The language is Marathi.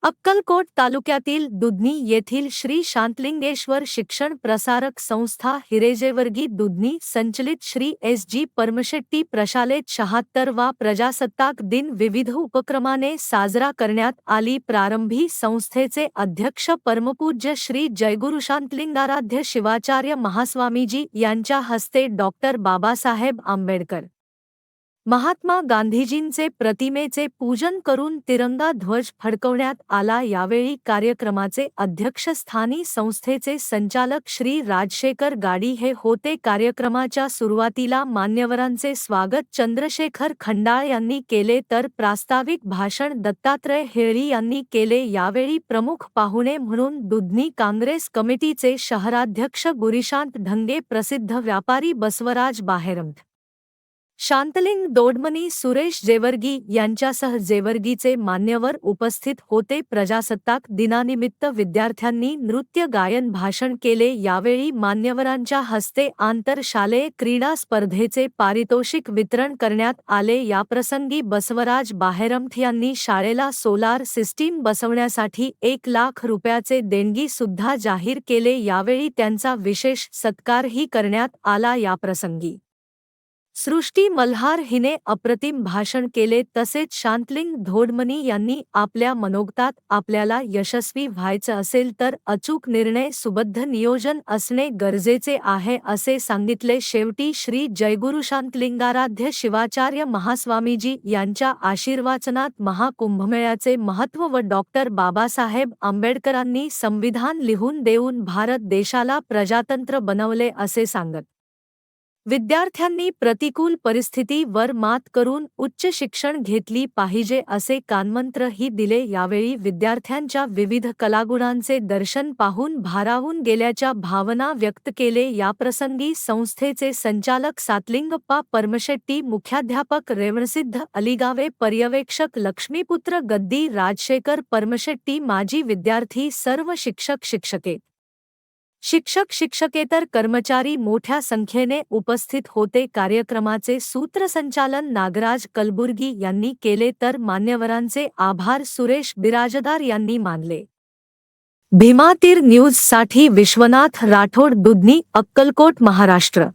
अक्कलकोट तालुक्यातील दुधनी येथील श्री शांतलिंगेश्वर शिक्षण प्रसारक संस्था हिरेजेवर्गी दुधनी संचलित श्री एस.जी. परमशेट्टी प्रशालेत 76वा प्रजासत्ताक दिन विविध उपक्रमाने साजरा करण्यात आली. प्रारंभी संस्थेचे अध्यक्ष परमपूज्य श्री जयगुरु शांतलिंगाराध्य शिवाचार्य महास्वामीजी यांच्या हस्ते डॉक्टर बाबासाहेब आंबेडकर महात्मा गांधीजींचे प्रतिमेचे पूजन करून तिरंगा ध्वज फडकवण्यात आला. यावेळी कार्यक्रमाचे अध्यक्षस्थानी संस्थेचे संचालक श्री राजशेखर गाडी हे होते. कार्यक्रमाच्या सुरुवातीला मान्यवरांचे स्वागत चंद्रशेखर खंडाळ यांनी केले तर प्रास्ताविक भाषण दत्तात्रय हेळी यांनी केले. यावेळी प्रमुख पाहुणे म्हणून दुधनी काँग्रेस कमिटीचे शहराध्यक्ष गुरीशांत ढंगे, प्रसिद्ध व्यापारी बसवराज बाहेरमठ, शांतलिंग दोडमनी, सुरेश जेवर्गी यांच्यासह जेवर्गीचे मान्यवर उपस्थित होते. प्रजासत्ताक दिनानिमित्त विद्यार्थ्यांनी नृत्य गायन भाषण केले. यावेळी मान्यवरांच्या हस्ते आंतरशालेय क्रीडा स्पर्धेचे पारितोषिक वितरण करण्यात आले. याप्रसंगी बसवराज बाहेरमठ यांनी शाळेला सोलार सिस्टीम बसवण्यासाठी 1 लाख रुपयाचे देणगी सुद्धा जाहीर केले. यावेळी त्यांचा विशेष सत्कारही करण्यात आला. याप्रसंगी सृष्टी मल्हार हिने अप्रतिम भाषण केले. तसेच शांतलिंग दोडमनी यांनी आपल्या मनोगतात आपल्याला यशस्वी व्हायचं असेल तर अचूक निर्णय, सुबद्ध नियोजन असणे गरजेचे आहे असे सांगितले. शेवटी श्री जयगुरु शांतलिंगाराध्य शिवाचार्य महास्वामीजी यांच्या आशीर्वाचनात महाकुंभमेळ्याचे महत्त्व व डॉक्टर बाबासाहेब आंबेडकरांनी संविधान लिहून देऊन भारत देशाला प्रजातंत्र बनवले असे सांगत विद्यार्थ्यांनी प्रतिकूल परिस्थितीवर मात करून उच्च शिक्षण घेतली पाहिजे असे कानमंत्रही दिले. यावेळी विद्यार्थ्यांच्या विविध कलागुणांचे दर्शन पाहून भारावून गेल्याच्या भावना व्यक्त केले. याप्रसंगी संस्थेचे संचालक सातलिंगप्पा परमशेट्टी, मुख्याध्यापक रेवणसिद्ध अलिगावे, पर्यवेक्षक लक्ष्मीपुत्र गद्दी, राजशेखर परमशेट्टी, माजी विद्यार्थी, सर्व शिक्षक शिक्षके, शिक्षकेतर कर्मचारी मोठ्या संख्येने उपस्थित होते. कार्यक्रमाचे सूत्रसंचालन नागराज कलबुर्गी यांनी केले तर मान्यवरांचे आभार सुरेश बिराजदार यांनी मानले. भीमातीर न्यूजसाठी विश्वनाथ राठोड, दुधनी, अक्कलकोट, महाराष्ट्र.